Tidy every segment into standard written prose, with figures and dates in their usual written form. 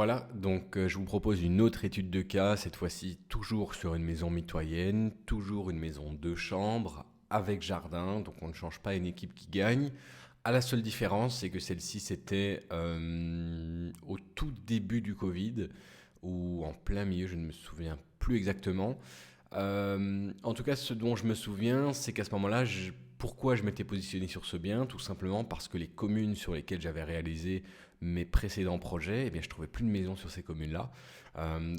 Voilà, donc je vous propose une autre étude de cas, cette fois-ci toujours sur une maison mitoyenne, toujours une maison 2 chambres, avec jardin, donc on ne change pas une équipe qui gagne. À la seule différence, c'est que celle-ci c'était au tout début du Covid, ou en plein milieu, je ne me souviens plus exactement. En tout cas, ce dont je me souviens, c'est qu'à ce moment-là, pourquoi je m'étais positionné sur ce bien? Tout simplement parce que les communes sur lesquelles j'avais réalisé mes précédents projets, eh bien, je trouvais plus de maison sur ces communes-là.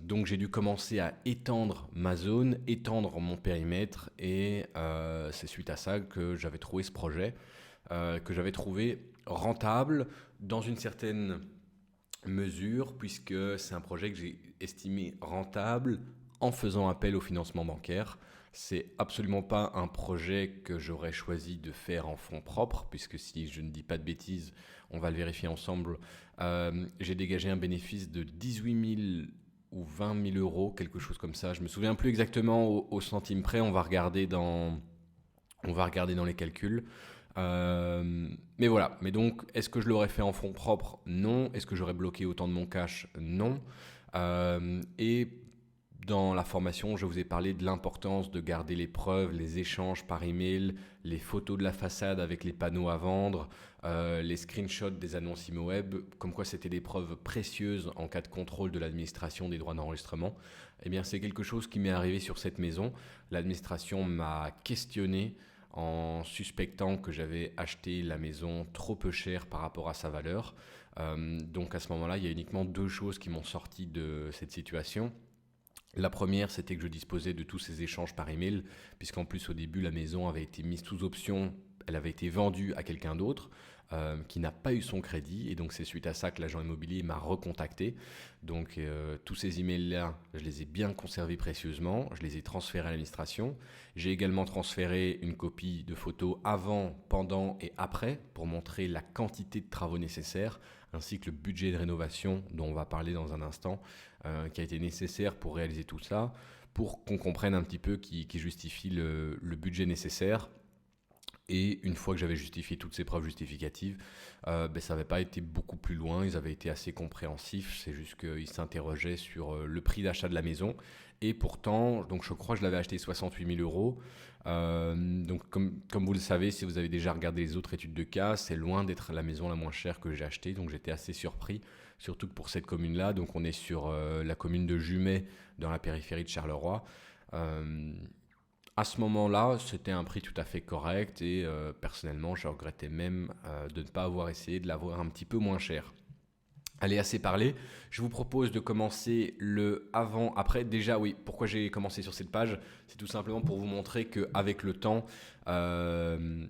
Donc j'ai dû commencer à étendre ma zone, étendre mon périmètre, et c'est suite à ça que j'avais trouvé ce projet, que j'avais trouvé rentable dans une certaine mesure, puisque c'est un projet que j'ai estimé rentable en faisant appel au financement bancaire. C'est absolument pas un projet que j'aurais choisi de faire en fonds propres, puisque si je ne dis pas de bêtises, on va le vérifier ensemble. J'ai dégagé un bénéfice de 18 000 ou 20 000 euros, quelque chose comme ça. Je me souviens plus exactement au centime près. On va regarder dans les calculs. Mais voilà. Mais donc, est-ce que je l'aurais fait en fonds propres? Non. Est-ce que j'aurais bloqué autant de mon cash? Non. Et dans la formation, je vous ai parlé de l'importance de garder les preuves, les échanges par email, les photos de la façade avec les panneaux à vendre, les screenshots des annonces ImoWeb, comme quoi c'était des preuves précieuses en cas de contrôle de l'administration des droits d'enregistrement. Eh bien, c'est quelque chose qui m'est arrivé sur cette maison. L'administration m'a questionné en suspectant que j'avais acheté la maison trop peu cher par rapport à sa valeur. Donc à ce moment-là, il y a uniquement deux choses qui m'ont sorti de cette situation. La première, c'était que je disposais de tous ces échanges par email, puisqu'en plus au début, la maison avait été mise sous option, elle avait été vendue à quelqu'un d'autre qui n'a pas eu son crédit, et donc c'est suite à ça que l'agent immobilier m'a recontacté. Donc tous ces emails-là, je les ai bien conservés précieusement, je les ai transférés à l'administration. J'ai également transféré une copie de photos avant, pendant et après pour montrer la quantité de travaux nécessaires, ainsi que le budget de rénovation dont on va parler dans un instant, qui a été nécessaire pour réaliser tout ça, pour qu'on comprenne un petit peu qui justifie le budget nécessaire. Et une fois que j'avais justifié toutes ces preuves justificatives, ça n'avait pas été beaucoup plus loin, ils avaient été assez compréhensifs, c'est juste qu'ils s'interrogeaient sur le prix d'achat de la maison. Et pourtant, donc je crois que je l'avais acheté 68 000 euros. Donc comme vous le savez, si vous avez déjà regardé les autres études de cas, c'est loin d'être la maison la moins chère que j'ai achetée, donc j'étais assez surpris, surtout que pour cette commune-là, donc on est sur la commune de Jumet, dans la périphérie de Charleroi. Euh, à ce moment-là, c'était un prix tout à fait correct, et personnellement, je regrettais même de ne pas avoir essayé de l'avoir un petit peu moins cher. Allez, assez parlé. Je vous propose de commencer le avant-après. Déjà, oui, pourquoi j'ai commencé sur cette page? C'est tout simplement pour vous montrer qu'avec le temps, euh,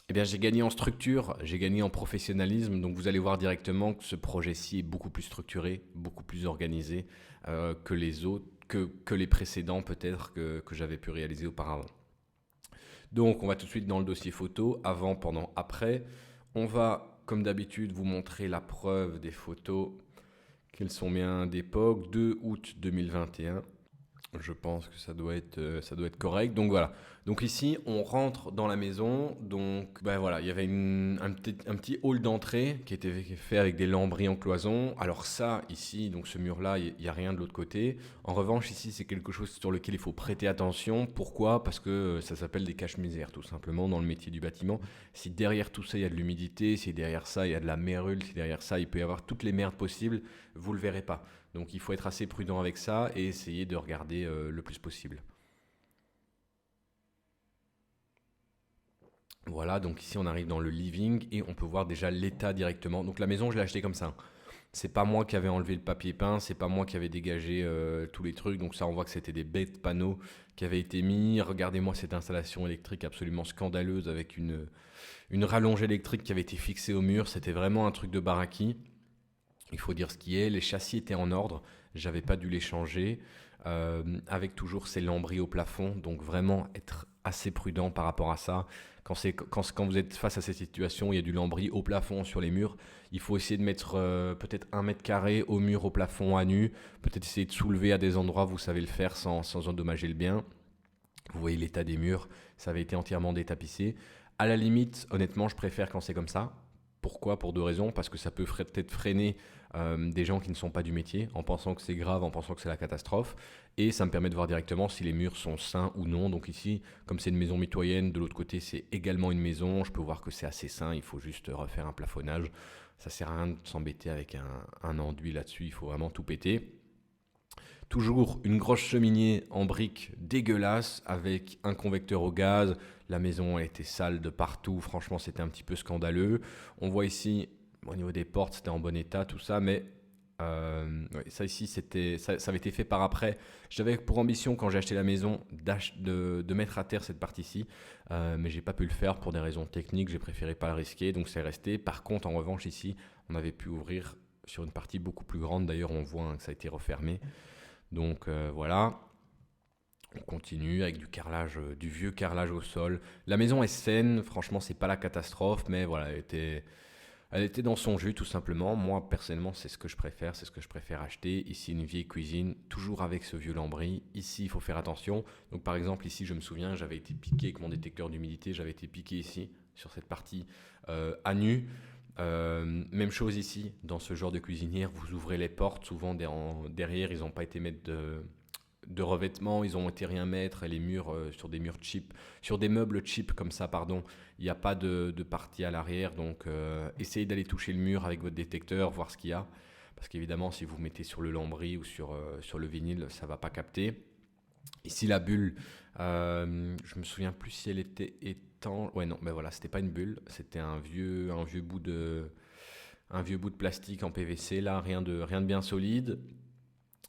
eh bien, j'ai gagné en structure, j'ai gagné en professionnalisme. Donc, vous allez voir directement que ce projet-ci est beaucoup plus structuré, beaucoup plus organisé que les autres, que les précédents peut-être que j'avais pu réaliser auparavant. Donc, on va tout de suite dans le dossier photo, avant, pendant, après. On va, comme d'habitude, vous montrer la preuve des photos, qu'elles sont bien d'époque, 2 août 2021. Je pense que ça doit être correct. Donc voilà. Donc ici, on rentre dans la maison. Donc ben voilà, il y avait un petit hall d'entrée qui était fait avec des lambris en cloison. Alors ça, ici, donc ce mur-là, il n'y a rien de l'autre côté. En revanche, ici, c'est quelque chose sur lequel il faut prêter attention. Pourquoi? Parce que ça s'appelle des caches-misères, tout simplement, dans le métier du bâtiment. Si derrière tout ça, il y a de l'humidité, si derrière ça, il y a de la mérule, si derrière ça, il peut y avoir toutes les merdes possibles, vous ne le verrez pas. Donc il faut être assez prudent avec ça et essayer de regarder le plus possible. Voilà, donc ici on arrive dans le living et on peut voir déjà l'état directement. Donc la maison, je l'ai achetée comme ça. C'est pas moi qui avais enlevé le papier peint, c'est pas moi qui avais dégagé tous les trucs. Donc ça, on voit que c'était des bêtes panneaux qui avaient été mis. Regardez-moi cette installation électrique absolument scandaleuse avec une rallonge électrique qui avait été fixée au mur. C'était vraiment un truc de baraki. Il faut dire ce qui est, les châssis étaient en ordre, j'avais pas dû les changer, avec toujours ces lambris au plafond, donc vraiment être assez prudent par rapport à ça. Quand vous êtes face à cette situation, il y a du lambris au plafond sur les murs, il faut essayer de mettre peut-être 1 mètre carré au mur, au plafond à nu, peut-être essayer de soulever à des endroits où vous savez le faire sans endommager le bien. Vous voyez l'état des murs, ça avait été entièrement détapissé. À la limite, honnêtement, je préfère quand c'est comme ça. Pourquoi? Pour deux raisons. Parce que ça peut peut-être freiner des gens qui ne sont pas du métier, en pensant que c'est grave, en pensant que c'est la catastrophe. Et ça me permet de voir directement si les murs sont sains ou non. Donc ici, comme c'est une maison mitoyenne, de l'autre côté, c'est également une maison. Je peux voir que c'est assez sain, il faut juste refaire un plafonnage. Ça sert à rien de s'embêter avec un enduit là-dessus, il faut vraiment tout péter. Toujours une grosse cheminée en briques dégueulasse avec un convecteur au gaz. La maison elle était sale de partout, franchement c'était un petit peu scandaleux. On voit ici, au niveau des portes, c'était en bon état, tout ça, mais ouais, ça ici, ça avait été fait par après. J'avais pour ambition, quand j'ai acheté la maison, de mettre à terre cette partie-ci, mais j'ai pas pu le faire pour des raisons techniques, j'ai préféré pas le risquer, donc c'est resté. Par contre, en revanche, ici, on avait pu ouvrir sur une partie beaucoup plus grande, d'ailleurs on voit hein, que ça a été refermé. Donc voilà, on continue avec du carrelage, du vieux carrelage au sol. La maison est saine, franchement c'est pas la catastrophe, mais voilà, elle était dans son jus tout simplement. Moi personnellement c'est ce que je préfère, c'est ce que je préfère acheter. Ici une vieille cuisine, toujours avec ce vieux lambris. Ici il faut faire attention. Donc par exemple ici je me souviens, j'avais été piqué avec mon détecteur d'humidité, j'avais été piqué ici sur cette partie à nu. Même chose ici, dans ce genre de cuisinière, vous ouvrez les portes, souvent derrière ils n'ont pas été mettre de revêtement, ils ont été rien mettre, et les murs sur des murs cheap, sur des meubles cheap comme ça, pardon, il n'y a pas de partie à l'arrière, donc essayez d'aller toucher le mur avec votre détecteur, voir ce qu'il y a, parce qu'évidemment si vous mettez sur le lambris ou sur le vinyle, ça ne va pas capter. Ici la bulle, je me souviens plus si elle était étanche, ouais non, ben voilà, c'était pas une bulle, c'était un vieux bout de plastique en PVC, là, rien de bien solide.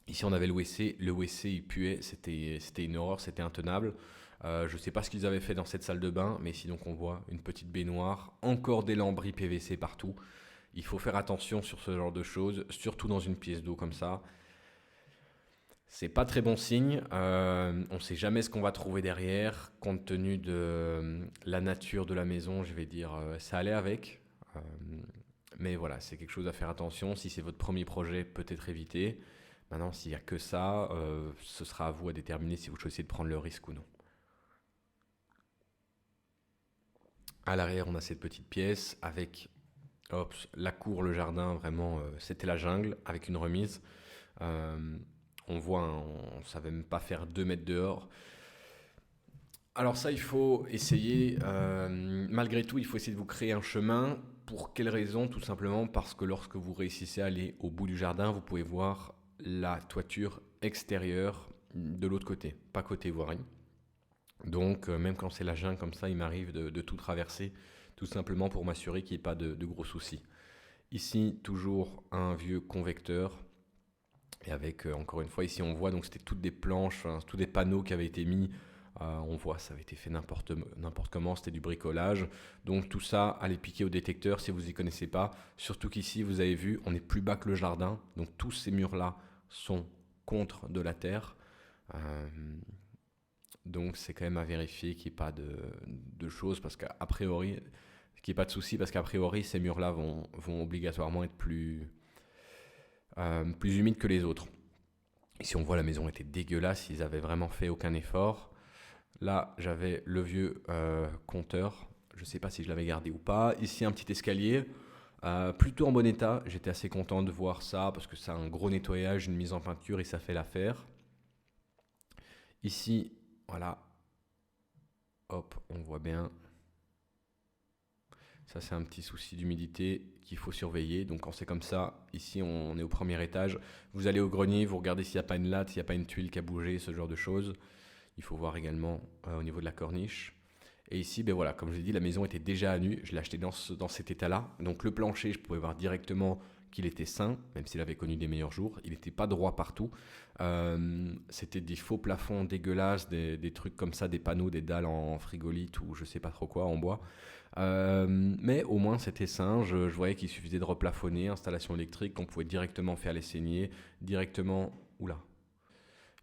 Ici, on avait le WC. Le WC, il puait. C'était une horreur. C'était intenable. Je ne sais pas ce qu'ils avaient fait dans cette salle de bain, mais ici, donc, on voit une petite baignoire. Encore des lambris PVC partout. Il faut faire attention sur ce genre de choses, surtout dans une pièce d'eau comme ça. C'est pas très bon signe. On ne sait jamais ce qu'on va trouver derrière. Compte tenu de la nature de la maison, je vais dire, ça allait avec. Euh, mais voilà, c'est quelque chose à faire attention. Si c'est votre premier projet, peut-être éviter. Maintenant, s'il n'y a que ça, ce sera à vous à déterminer si vous choisissez de prendre le risque ou non. À l'arrière, on a cette petite pièce avec hop, la cour, le jardin, vraiment, c'était la jungle avec une remise. Euh, on voit, hein, on ne savait même pas faire 2 mètres dehors. Alors ça, il faut essayer, malgré tout, il faut essayer de vous créer un chemin. Pour quelle raison? Tout simplement parce que lorsque vous réussissez à aller au bout du jardin, vous pouvez voir la toiture extérieure de l'autre côté, pas côté voirie. Donc même quand c'est la jungle comme ça, il m'arrive de tout traverser, tout simplement pour m'assurer qu'il n'y ait pas de gros soucis. Ici, toujours un vieux convecteur. Et avec, encore une fois, ici on voit, donc c'était toutes des planches, enfin, tous des panneaux qui avaient été mis. On voit, ça avait été fait n'importe comment, c'était du bricolage. Donc tout ça, allez piquer au détecteur si vous n'y connaissez pas. Surtout qu'ici, vous avez vu, on est plus bas que le jardin. Donc tous ces murs-là sont contre de la terre. Euh, donc c'est quand même à vérifier qu'il n'y ait pas de choses, parce qu'a priori, qu'il n'y ait pas de soucis, parce qu'a priori, ces murs-là vont obligatoirement être plus humides que les autres. Ici, on voit la maison était dégueulasse, ils avaient vraiment fait aucun effort. Là, j'avais le vieux compteur. Je ne sais pas si je l'avais gardé ou pas. Ici, un petit escalier, plutôt en bon état. J'étais assez content de voir ça parce que c'est un gros nettoyage, une mise en peinture et ça fait l'affaire. Ici, voilà, hop, on voit bien. Ça, c'est un petit souci d'humidité qu'il faut surveiller. Donc, quand c'est comme ça, ici, on est au premier étage. Vous allez au grenier, vous regardez s'il n'y a pas une latte, s'il n'y a pas une tuile qui a bougé, ce genre de choses. Il faut voir également au niveau de la corniche. Et ici, ben voilà, comme je l'ai dit, la maison était déjà à nu. Je l'ai acheté dans cet état-là. Donc le plancher, je pouvais voir directement qu'il était sain, même s'il avait connu des meilleurs jours. Il n'était pas droit partout. C'était des faux plafonds dégueulasses, des trucs comme ça, des panneaux, des dalles en frigolite ou je sais pas trop quoi, en bois. Mais au moins c'était sain. Je voyais qu'il suffisait de replafonner, installation électrique, qu'on pouvait directement faire les saignées, directement. Oula,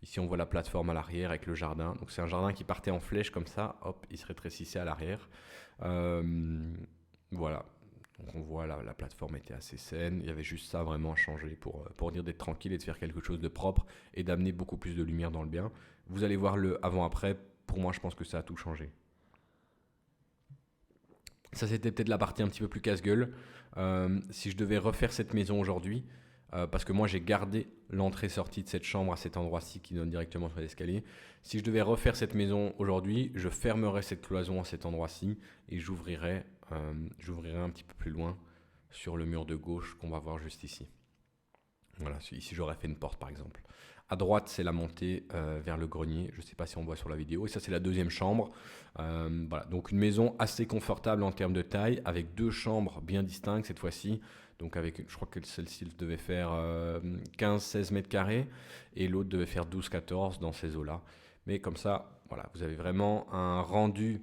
ici, on voit la plateforme à l'arrière avec le jardin. Donc, c'est un jardin qui partait en flèche comme ça. Hop, il se rétrécissait à l'arrière. Voilà. Donc, on voit la plateforme était assez saine. Il y avait juste ça vraiment à changer pour dire d'être tranquille et de faire quelque chose de propre et d'amener beaucoup plus de lumière dans le bien. Vous allez voir le avant-après. Pour moi, je pense que ça a tout changé. Ça, c'était peut-être la partie un petit peu plus casse-gueule. Si je devais refaire cette maison aujourd'hui, parce que moi j'ai gardé l'entrée-sortie de cette chambre à cet endroit-ci qui donne directement sur l'escalier. Si je devais refaire cette maison aujourd'hui, je fermerais cette cloison à cet endroit-ci et j'ouvrirais un petit peu plus loin sur le mur de gauche qu'on va voir juste ici. Voilà, ici j'aurais fait une porte par exemple. À droite, c'est la montée vers le grenier. Je ne sais pas si on voit sur la vidéo. Et ça, c'est la deuxième chambre. Voilà. Donc une maison assez confortable en termes de taille, avec 2 chambres bien distinctes cette fois-ci. Donc je crois que celle-ci devait faire 15-16 mètres carrés et l'autre devait faire 12-14 dans ces eaux-là. Mais comme ça, voilà, vous avez vraiment un rendu